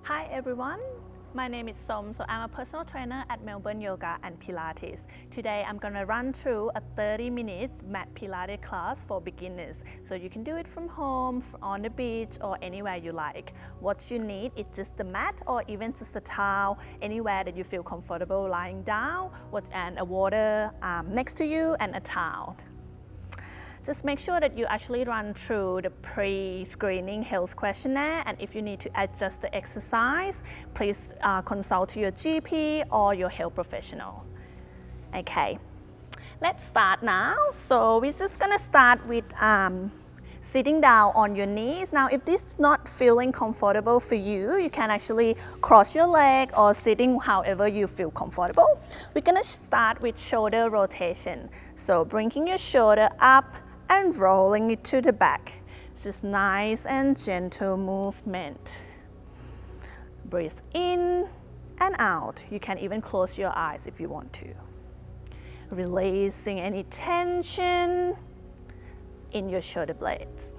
Hi everyone, my name is Som. So I'm a personal trainer at Melbourne Yoga and Pilates. Today I'm going to run through a 30-minute mat Pilates class for beginners. So you can do it from home, on the beach, or anywhere you like. What you need is just the mat or even just a towel, anywhere that you feel comfortable lying down, and a water next to you and a towel. Just make sure that you actually run through the pre-screening health questionnaire, and if you need to adjust the exercise, please consult your GP or your health professional. Okay, let's start now. So we're just gonna start with sitting down on your knees. Now if this is not feeling comfortable for you, you can actually cross your leg or sitting however you feel comfortable. We're gonna start with shoulder rotation. So bringing your shoulder up and rolling it to the back. It's just nice and gentle movement. Breathe in and out. You can even close your eyes if you want to. Releasing any tension in your shoulder blades.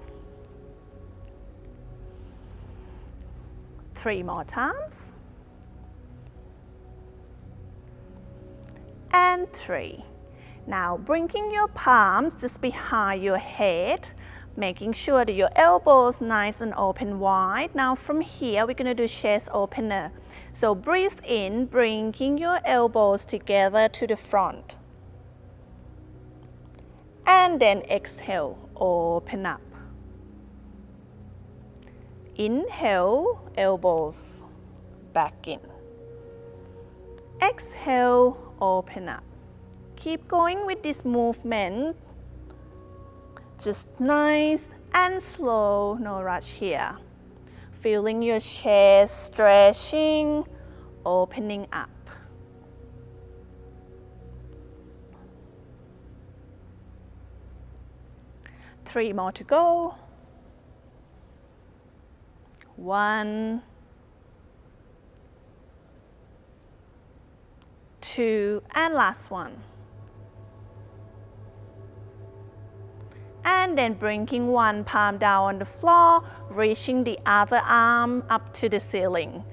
3 more times. And 3. Now bringing your palms just behind your head, making sure that your elbows nice and open wide. Now from here we're going to do chest opener. So breathe in, bringing your elbows together to the front. And then exhale, open up. Inhale, elbows back in. Exhale, open up. Keep going with this movement, just nice and slow, no rush here. Feeling your chest stretching, opening up. Three more to go. 1, 2, and last one. And then bringing one palm down on the floor, reaching the other arm up to the ceiling.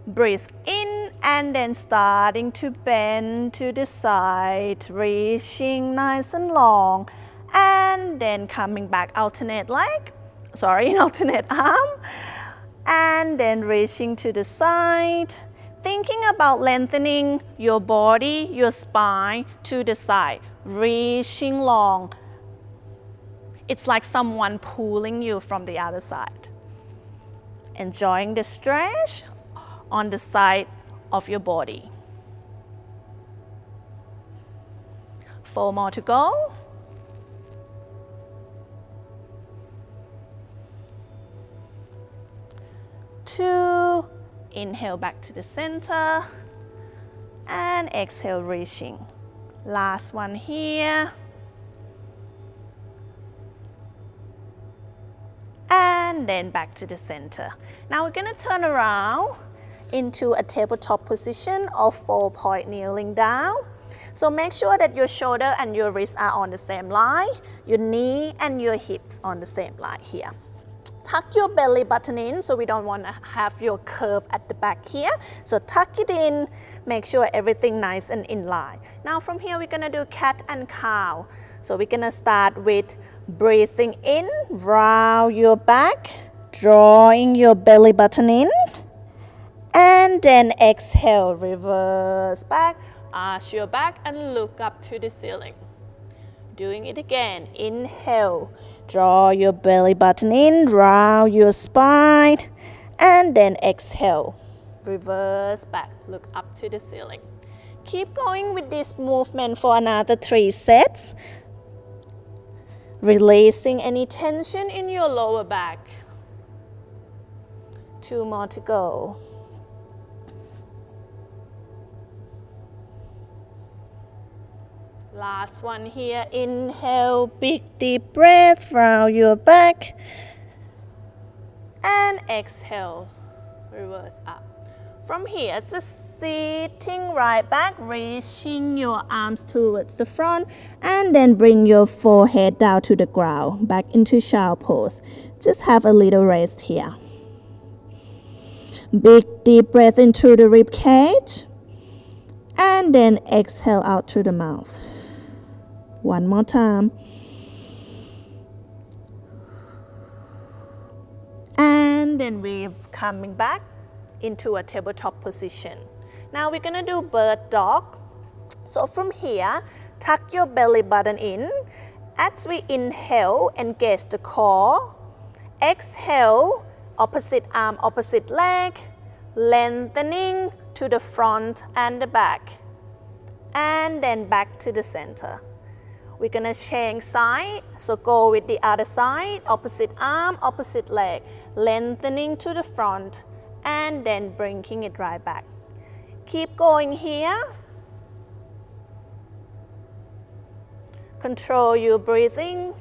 Breathe in and then starting to bend to the side, reaching nice and long, and then coming back, alternate arm, and then reaching to the side, thinking about lengthening your body, your spine to the side, reaching long. It's like someone pulling you from the other side. Enjoying the stretch on the side of your body. 4 more to go. 2, inhale back to the center, and exhale, reaching. Last one here. And then back to the center. Now we're going to turn around into a tabletop position of 4-point kneeling down. So make sure that your shoulder and your wrists are on the same line, your knee and your hips on the same line here. Tuck your belly button in, so we don't want to have your curve at the back here. So tuck it in, make sure everything nice and in line. Now from here we're going to do cat and cow. So we're going to start with breathing in, round your back, drawing your belly button in, and then exhale, reverse back, arch your back and look up to the ceiling. Doing it again. Inhale, draw your belly button in, round your spine, and then exhale, reverse back, look up to the ceiling. Keep going with this movement for another 3 sets. Releasing any tension in your lower back. 2 more to go. Last one here. Inhale, big deep breath, round your back. And exhale, reverse up. From here, just sitting right back, reaching your arms towards the front, and then bring your forehead down to the ground, back into child pose. Just have a little rest here. Big deep breath into the rib cage. And then exhale out through the mouth. One more time. And then we're coming back into a tabletop position. Now we're gonna do bird dog. So from here, tuck your belly button in. As we inhale, engage the core. Exhale, opposite arm, opposite leg, lengthening to the front and the back. And then back to the center. We're gonna change side, so go with the other side, opposite arm, opposite leg, lengthening to the front, and then bringing it right back. Keep going here. Control your breathing,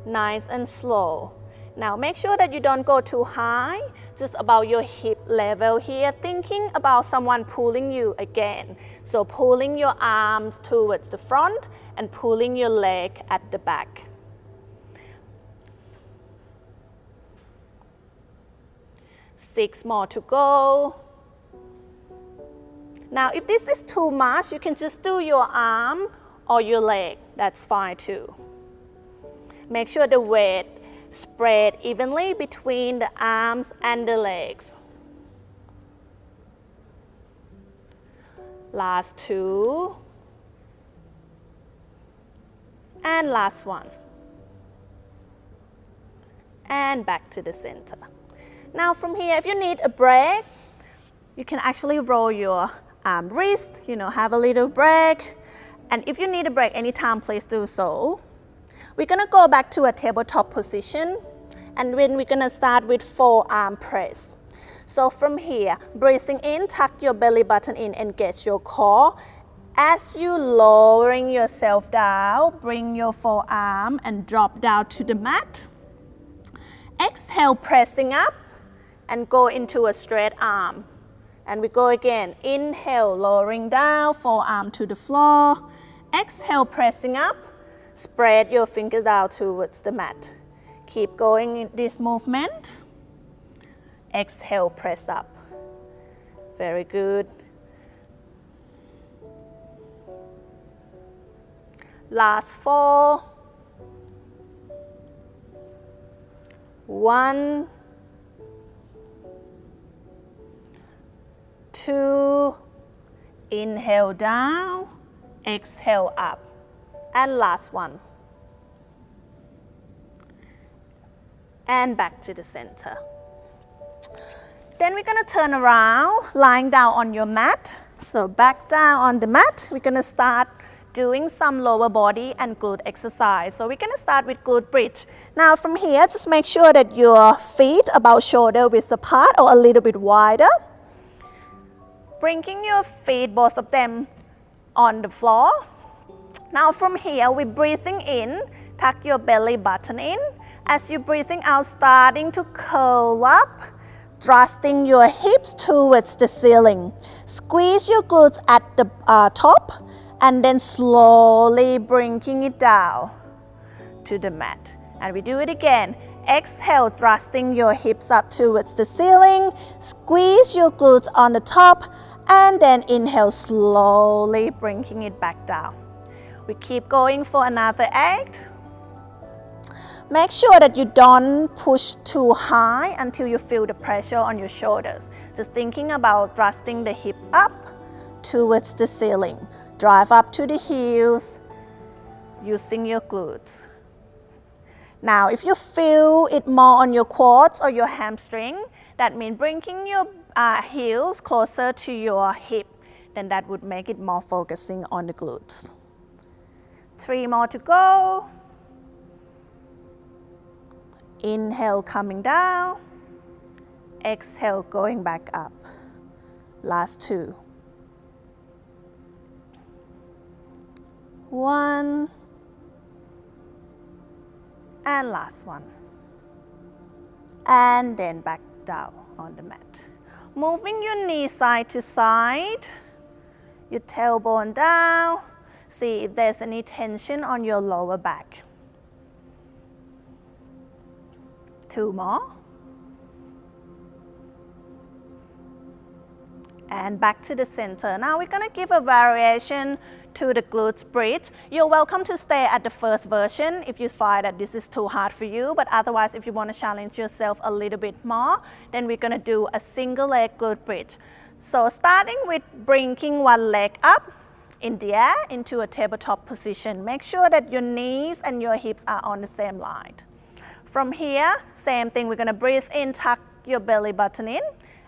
nice and slow. Now make sure that you don't go too high, just about your hip level here, thinking about someone pulling you again. So pulling your arms towards the front and pulling your leg at the back. Six more to go. Now if this is too much, you can just do your arm or your leg, that's fine too. Make sure the weight spread evenly between the arms and the legs. Last two. And last one. And back to the center. Now from here, if you need a break, you can actually roll your arm wrist, have a little break. And if you need a break anytime, please do so. We're gonna go back to a tabletop position, and then we're gonna start with forearm press. So from here, breathing in, tuck your belly button in, engage your core. As you lowering yourself down, bring your forearm and drop down to the mat. Exhale, pressing up, and go into a straight arm. And we go again, inhale, lowering down, forearm to the floor. Exhale, pressing up. Spread your fingers out towards the mat. Keep going in this movement. Exhale, press up. Very good. Last four. 1, 2, inhale down, exhale up. And last one. And back to the center. Then we're gonna turn around, lying down on your mat. So back down on the mat, we're gonna start doing some lower body and glute exercise. So we're gonna start with glute bridge. Now from here, just make sure that your feet about shoulder width apart or a little bit wider. Bringing your feet, both of them, on the floor. Now from here, we're breathing in, tuck your belly button in. As you're breathing out, starting to curl up, thrusting your hips towards the ceiling. Squeeze your glutes at the top, and then slowly bringing it down to the mat. And we do it again. Exhale, thrusting your hips up towards the ceiling. Squeeze your glutes on the top, and then inhale, slowly bringing it back down. We keep going for another 8. Make sure that you don't push too high until you feel the pressure on your shoulders. Just thinking about thrusting the hips up towards the ceiling. Drive up to the heels using your glutes. Now, if you feel it more on your quads or your hamstring, that means bringing your heels closer to your hip, then that would make it more focusing on the glutes. 3 more to go. Inhale, coming down. Exhale, going back up. Last 2. 1. And last one. And then back down on the mat. Moving your knee side to side. Your tailbone down. See if there's any tension on your lower back. 2 more. and back to the center. Now we're gonna give a variation to the glutes bridge. You're welcome to stay at the first version if you find that this is too hard for you, but otherwise if you want to challenge yourself a little bit more, then we're gonna do a single leg glute bridge. So starting with bringing one leg up in the air into a tabletop position. Make sure that your knees and your hips are on the same line. From here, same thing, we're gonna breathe in, tuck your belly button in.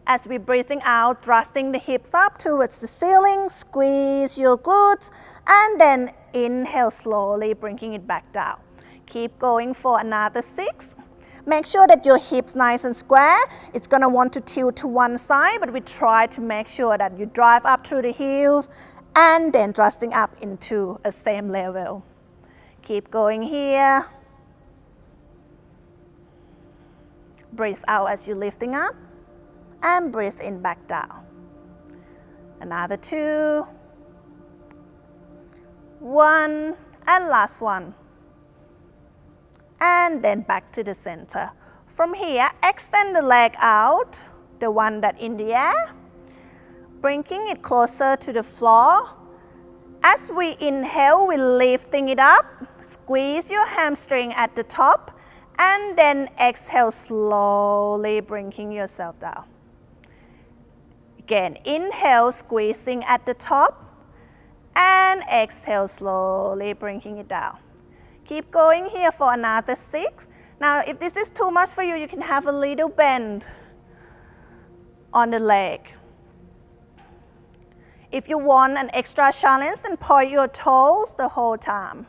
As we're breathing out, thrusting the hips up towards the ceiling, squeeze your glutes, and then inhale slowly, bringing it back down. Keep going for another 6. Make sure that your hips nice and square. It's gonna want to tilt to one side, but we try to make sure that you drive up through the heels and then thrusting up into a same level. Keep going here. Breathe out as you're lifting up. And breathe in back down. Another 2, 1, and last one. And then back to the center. From here, extend the leg out, the one that in the air, bringing it closer to the floor. As we inhale, we're lifting it up. Squeeze your hamstring at the top, and then exhale slowly, bringing yourself down. Again, inhale, squeezing at the top, and exhale slowly, bringing it down. Keep going here for another 6. Now, if this is too much for you, you can have a little bend on the leg. If you want an extra challenge, then point your toes the whole time.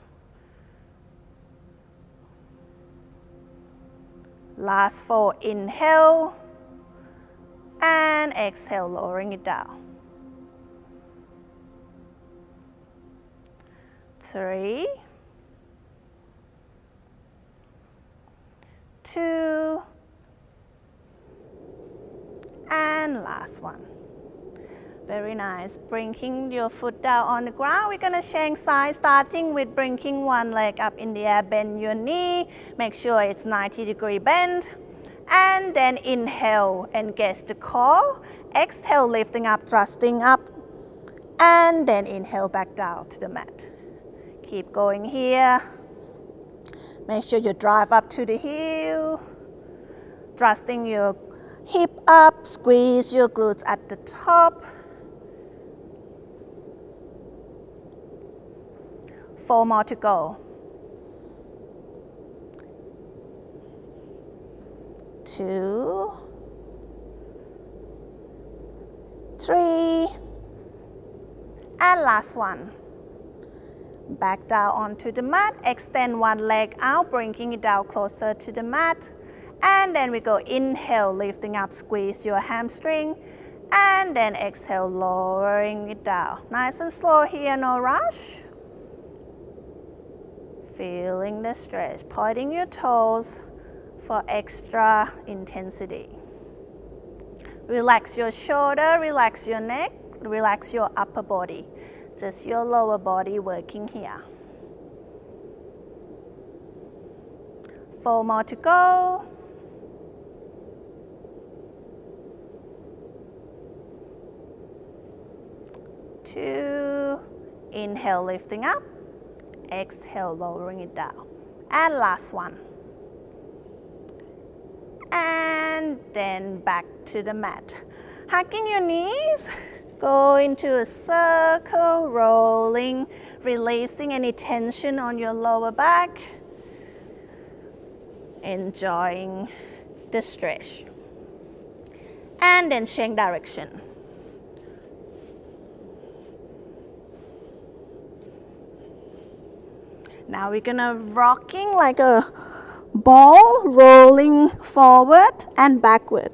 Last 4, inhale. And exhale, lowering it down. 3, 2, and last one. Very nice. Bringing your foot down on the ground. We're gonna change sides, starting with bringing one leg up in the air. Bend your knee. Make sure it's 90-degree bend. And then inhale, engage the core. Exhale, lifting up, thrusting up. And then inhale back down to the mat. Keep going here. Make sure you drive up to the heel. Thrusting your hip up, squeeze your glutes at the top. 4 more to go. 2, 3, and last one. Back down onto the mat, extend one leg out, bringing it down closer to the mat. And then we go inhale, lifting up, squeeze your hamstring. And then exhale, lowering it down. Nice and slow here, no rush. Feeling the stretch, pointing your toes for extra intensity. Relax your shoulder, relax your neck, relax your upper body. Just your lower body working here. 4 more to go. 2, inhale, lifting up. Exhale, lowering it down. And last one. And then back to the mat. Hugging your knees, go into a circle, rolling, releasing any tension on your lower back. Enjoying the stretch. And then change direction. Now we're gonna rocking like a ball, rolling forward and backward.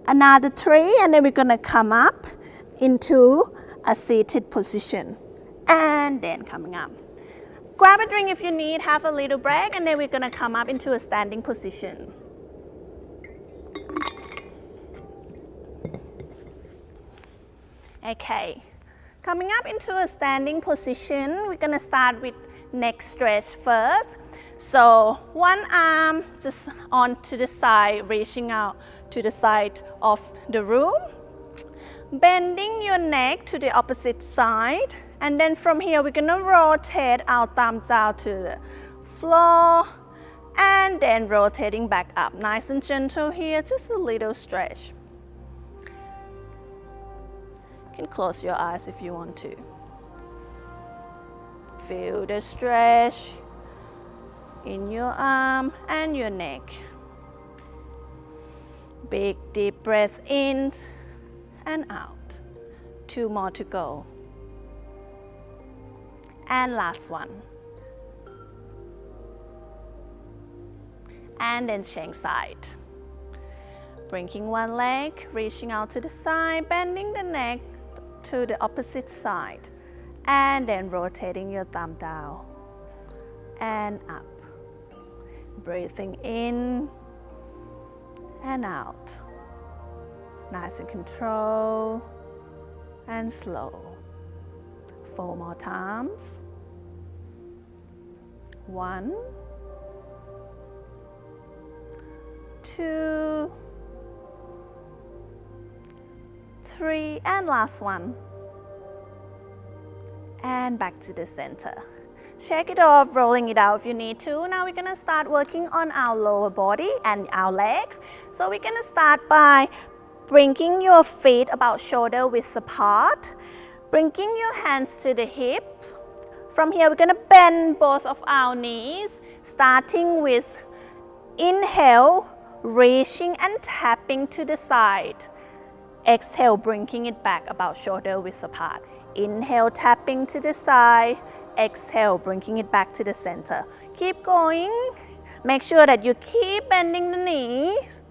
Another 3, and then we're gonna come up into a seated position. And then coming up. Grab a drink if you need, have a little break, and then we're gonna come up into a standing position. Okay, coming up into a standing position, we're gonna start with neck stretch first. So one arm just on to the side, reaching out to the side of the room. Bending your neck to the opposite side. And then from here, we're gonna rotate our thumbs down to the floor. And then rotating back up. Nice and gentle here, just a little stretch. You can close your eyes if you want to. Feel the stretch in your arm and your neck. Big deep breath in and out. 2 more to go. And last one. And then change side. Bringing one leg, reaching out to the side, bending the neck to the opposite side. And then rotating your thumb down and up. Breathing in and out. Nice and controlled and slow. 4 more times. 1, 2, 3, and last one. And back to the center. Shake it off, rolling it out if you need to. Now we're gonna start working on our lower body and our legs. So we're gonna start by bringing your feet about shoulder width apart. Bringing your hands to the hips. From here, we're gonna bend both of our knees, starting with inhale, reaching and tapping to the side. Exhale, bringing it back about shoulder width apart. Inhale, tapping to the side. Exhale, bringing it back to the center. Keep going. Make sure that you keep bending the knees.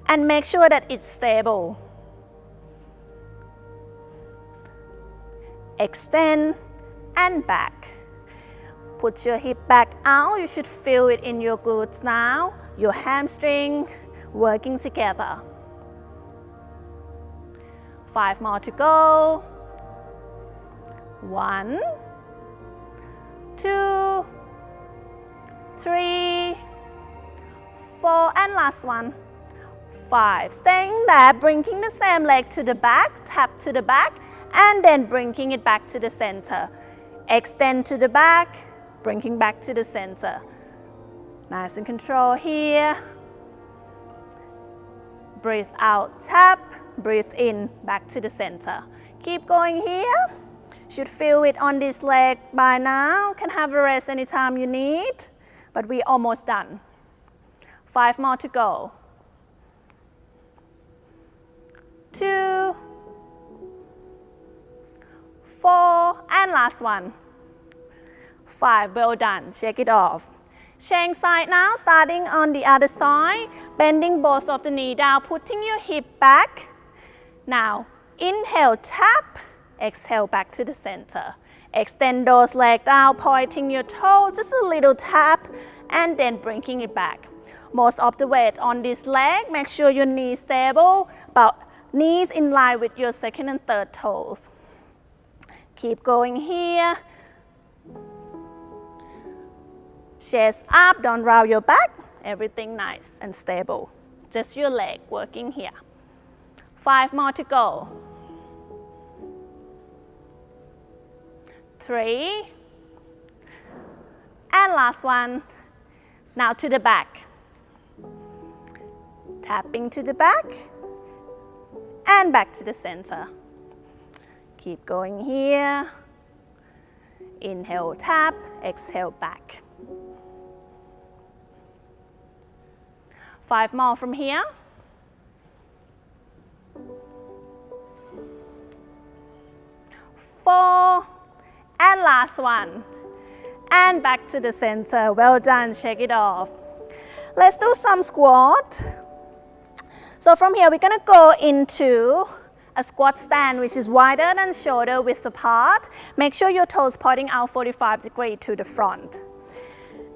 And make sure that it's stable. Extend and back. Put your hip back out. You should feel it in your glutes now. Your hamstring working together. 5 more to go. 1, 2, 3, 4, and last one. 5. Staying there, bringing the same leg to the back, tap to the back, and then bringing it back to the center. Extend to the back, bringing back to the center. Nice and control here. Breathe out, tap, breathe in, back to the center. Keep going here. Should feel it on this leg by now. Can have a rest anytime you need, but we're almost done. 5 more to go. 2, 4, and last one. 5, well done. Shake it off. Change side now, starting on the other side. Bending both of the knee down, putting your hip back. Now, inhale, tap. Exhale, back to the center. Extend those legs out, pointing your toe, just a little tap, and then bringing it back. Most of the weight on this leg, make sure your knees stable, about knees in line with your second and third toes. Keep going here. Chest up, don't round your back. Everything nice and stable. Just your leg working here. 5 more to go. 3, and last one. Now to the back. Tapping to the back and back to the center. Keep going here. Inhale, tap, exhale, back. 5 more from here. 4, and last one. And back to the center. Well done, shake it off. Let's do some squat. So from here, we're gonna go into a squat stand, which is wider than shoulder width apart. Make sure your toes pointing out 45 degrees to the front.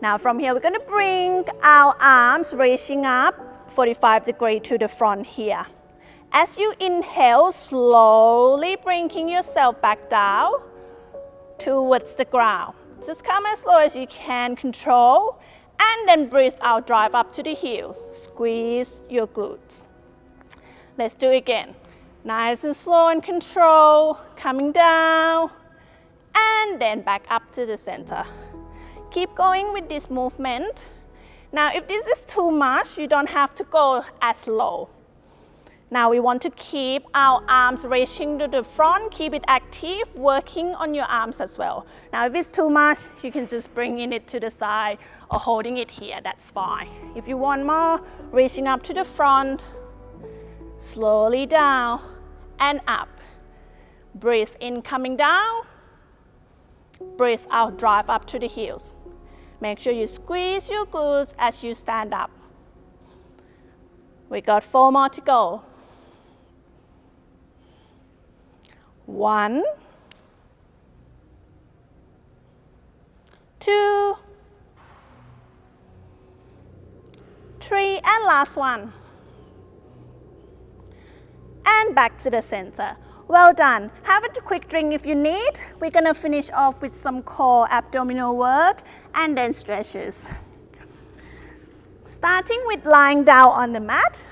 Now from here, we're gonna bring our arms reaching up 45 degrees to the front here. As you inhale, slowly bringing yourself back down towards the ground. Just come as slow as you can, control, and then breathe out, drive up to the heels. Squeeze your glutes. Let's do it again. Nice and slow and control, coming down, and then back up to the center. Keep going with this movement. Now, if this is too much, you don't have to go as low. Now, we want to keep our arms reaching to the front, keep it active, working on your arms as well. Now, if it's too much, you can just bring it to the side or holding it here, that's fine. If you want more, reaching up to the front, slowly down and up. Breathe in, coming down. Breathe out, drive up to the heels. Make sure you squeeze your glutes as you stand up. We got 4 more to go. 1, 2, 3, and last one. And back to the center. Well done. Have a quick drink if you need. We're gonna finish off with some core abdominal work and then stretches. Starting with lying down on the mat.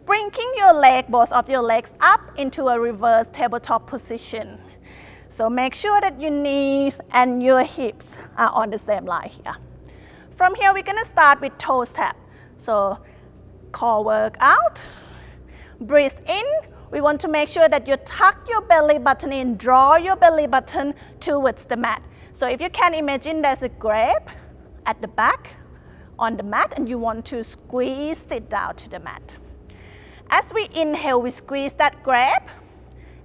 Bringing your leg, both of your legs up into a reverse tabletop position. So make sure that your knees and your hips are on the same line here. From here, we're gonna start with toes tap. So core work out. Breathe in. We want to make sure that you tuck your belly button in, draw your belly button towards the mat. So if you can imagine there's a grab at the back on the mat and you want to squeeze it down to the mat. As we inhale, we squeeze that grab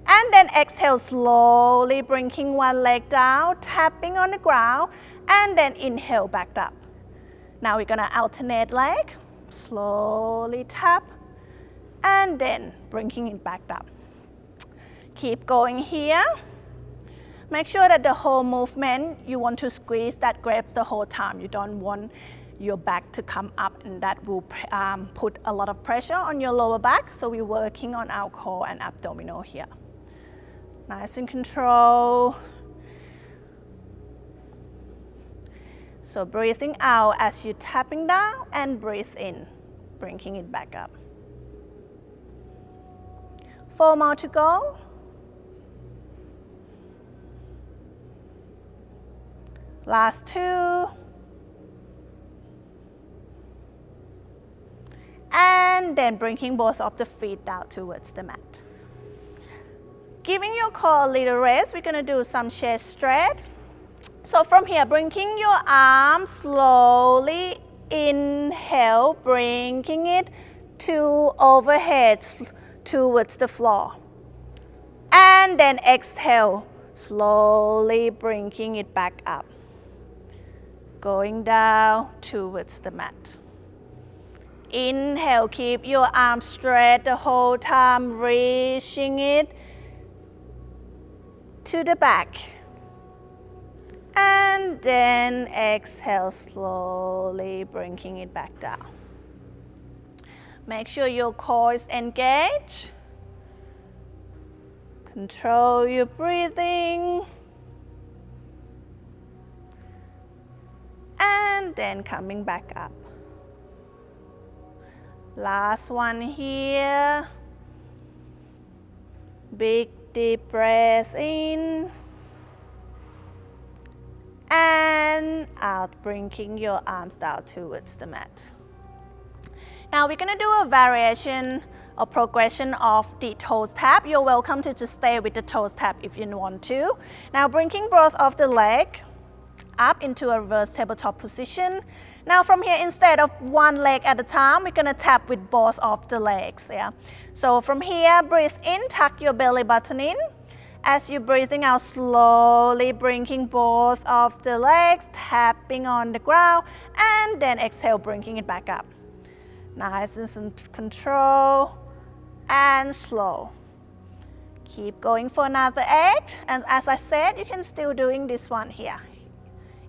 and then exhale slowly, bringing one leg down, tapping on the ground, and then inhale back up. Now we're gonna alternate leg, slowly tap, and then bringing it back up. Keep going here. Make sure that the whole movement, you want to squeeze that grab the whole time. You don't want your back to come up, and that will put a lot of pressure on your lower back. So we're working on our core and abdominal here. Nice and control. So breathing out as you're tapping down and breathe in, bringing it back up. 4 more to go. Last 2. And then bringing both of the feet down towards the mat. Giving your core a little rest, we're gonna do some chest stretch. So from here, bringing your arms slowly, inhale, bringing it to overhead towards the floor. And then exhale, slowly bringing it back up. Going down towards the mat. Inhale, keep your arms straight the whole time, reaching it to the back. And then exhale, slowly bringing it back down. Make sure your core is engaged. Control your breathing. And then coming back up. Last one here. Big deep breath in. And out, bringing your arms down towards the mat. Now we're going to do a variation or progression of the toes tap. You're welcome to just stay with the toes tap if you want to. Now bringing both of the leg up into a reverse tabletop position. Now from here, instead of one leg at a time, we're going to tap with both of the legs. Yeah. So from here, breathe in, tuck your belly button in. As you're breathing out, slowly bringing both of the legs, tapping on the ground, and then exhale, bringing it back up. Nice and control and slow. Keep going for another 8. And as I said, you can still doing this one here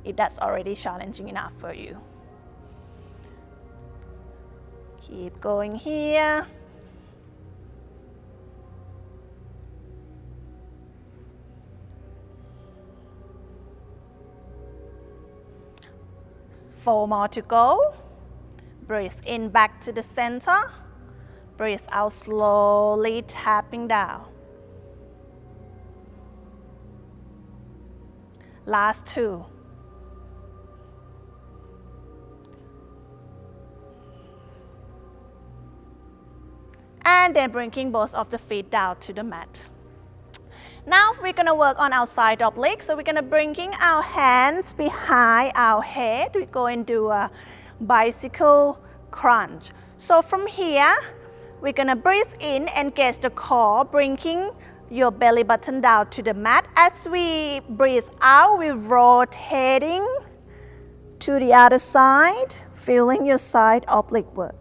if that's already challenging enough for you. Keep going here. Four more to go. Breathe in back to the center. Breathe out slowly, tapping down. Last 2. And then bringing both of the feet down to the mat. Now we're going to work on our side oblique. So we're going to bringing our hands behind our head. We're going to do a bicycle crunch. So from here, we're going to breathe in, engage the core, bringing your belly button down to the mat. As we breathe out, we're rotating to the other side, feeling your side oblique work.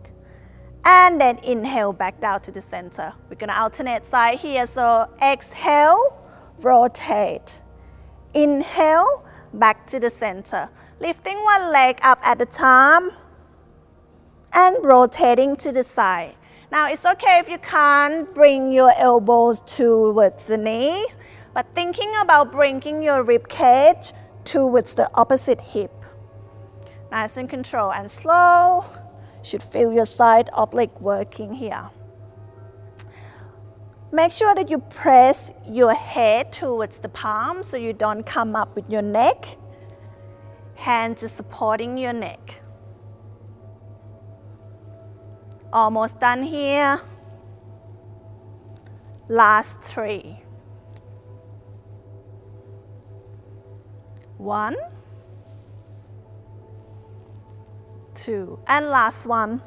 And then inhale back down to the center. We're going to alternate side here. So exhale, rotate. Inhale, back to the center. Lifting one leg up at a time and rotating to the side. Now it's okay if you can't bring your elbows towards the knees, but thinking about bringing your rib cage towards the opposite hip. Nice and control and slow. Should feel your side oblique working here. Make sure that you press your head towards the palm so you don't come up with your neck. Hands just supporting your neck. Almost done here. Last 3. 1, 2, and last one.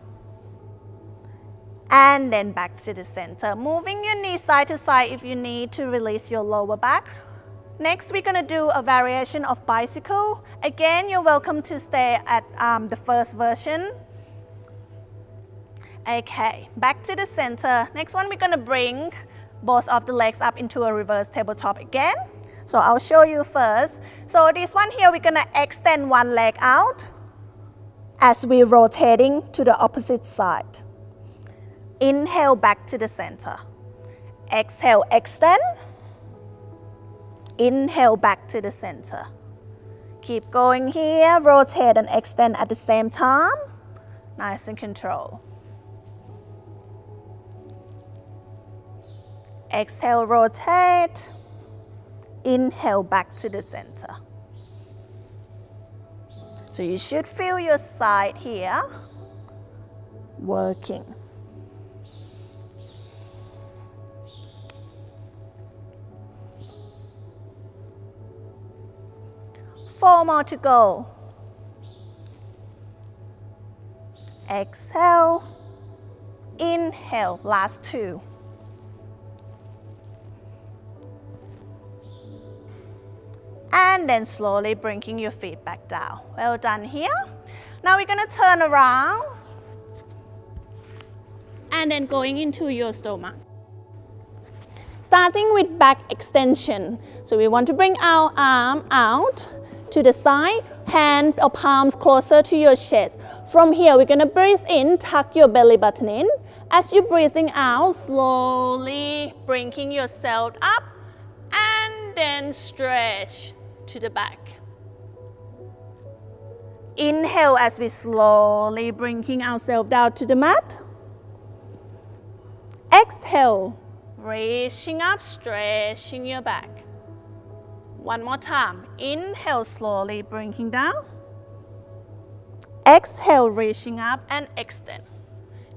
And then back to the center. Moving your knees side to side if you need to release your lower back. Next, we're going to do a variation of bicycle. Again, you're welcome to stay at the first version. Okay, back to the center. Next one, we're going to bring both of the legs up into a reverse tabletop again. So I'll show you first. So this one here, we're going to extend one leg out as we're rotating to the opposite side. Inhale back to the center. Exhale, extend. Inhale back to the center. Keep going here, rotate and extend at the same time. Nice and control. Exhale, rotate. Inhale back to the center. So you should feel your side here working. Four more to go. Exhale, inhale, last 2. And then slowly bringing your feet back down. Well done here. Now we're going to turn around and then going into your stomach. Starting with back extension. So we want to bring our arm out to the side, hand or palms closer to your chest. From here, we're going to breathe in, tuck your belly button in. As you're breathing out, slowly bringing yourself up and then stretch to the back. Inhale as we slowly bringing ourselves down to the mat. Exhale, reaching up, stretching your back. One more time. Inhale, slowly bringing down. Exhale, reaching up and extend.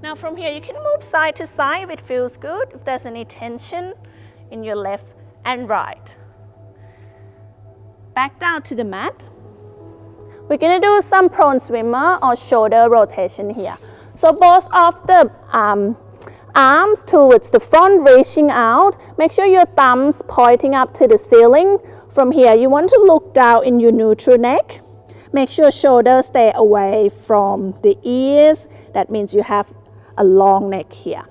Now from here, you can move side to side if it feels good, if there's any tension in your left and right. Back down to the mat. We're going to do some prone swimmer or shoulder rotation here. So both of the arms towards the front, reaching out. Make sure your thumbs pointing up to the ceiling. From here, you want to look down in your neutral neck. Make sure shoulders stay away from the ears. That means you have a long neck here.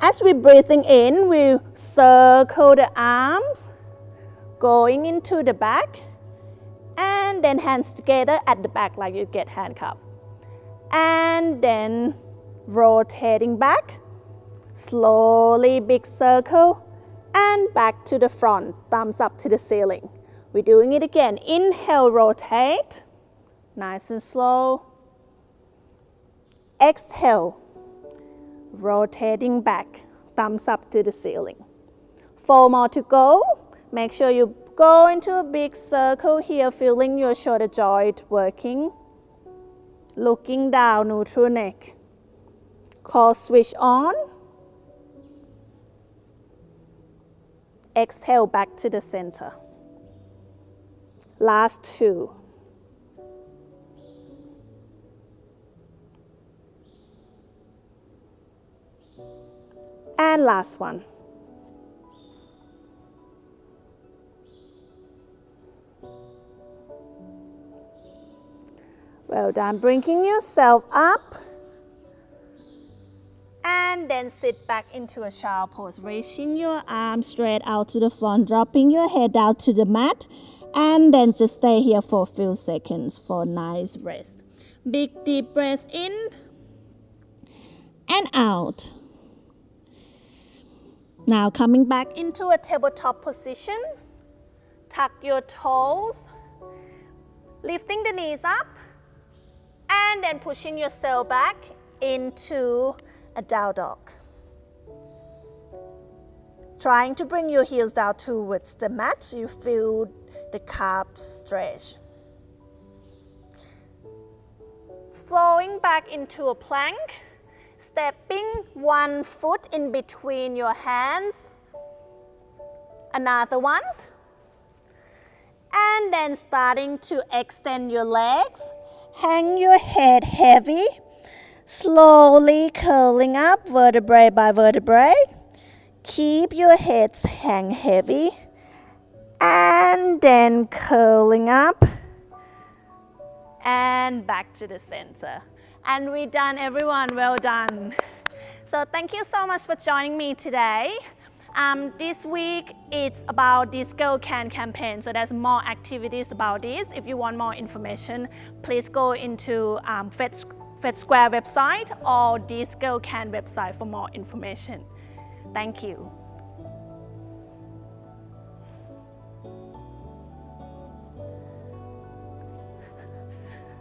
As we're breathing in, we circle the arms, going into the back, and then hands together at the back like you get handcuffed. And then rotating back, slowly big circle, and back to the front, thumbs up to the ceiling. We're doing it again. Inhale, rotate, nice and slow. Exhale, rotating back, thumbs up to the ceiling. 4 more to go. Make sure you go into a big circle here, feeling your shoulder joint working. Looking down, neutral neck. Core switch on. Exhale back to the center. Last 2. And last one. Well done. Bringing yourself up. And then sit back into a child pose. Reaching your arms straight out to the front. Dropping your head down to the mat. And then just stay here for a few seconds for a nice rest. Big deep breath in. And out. Now coming back into a tabletop position. Tuck your toes. Lifting the knees up. And then pushing yourself back into a down dog. Trying to bring your heels down towards the mat. You feel the calf stretch. Flowing back into a plank. Stepping one foot in between your hands. Another one. And then starting to extend your legs. Hang your head heavy, slowly curling up vertebrae by vertebrae. Keep your heads hang heavy, and then curling up, and back to the center. And we're done, everyone, well done. So thank you so much for joining me today. This week it's about this Girl Can campaign, so there's more activities about this. If you want more information, please go into Fed Square website or this Girl Can website for more information. Thank you.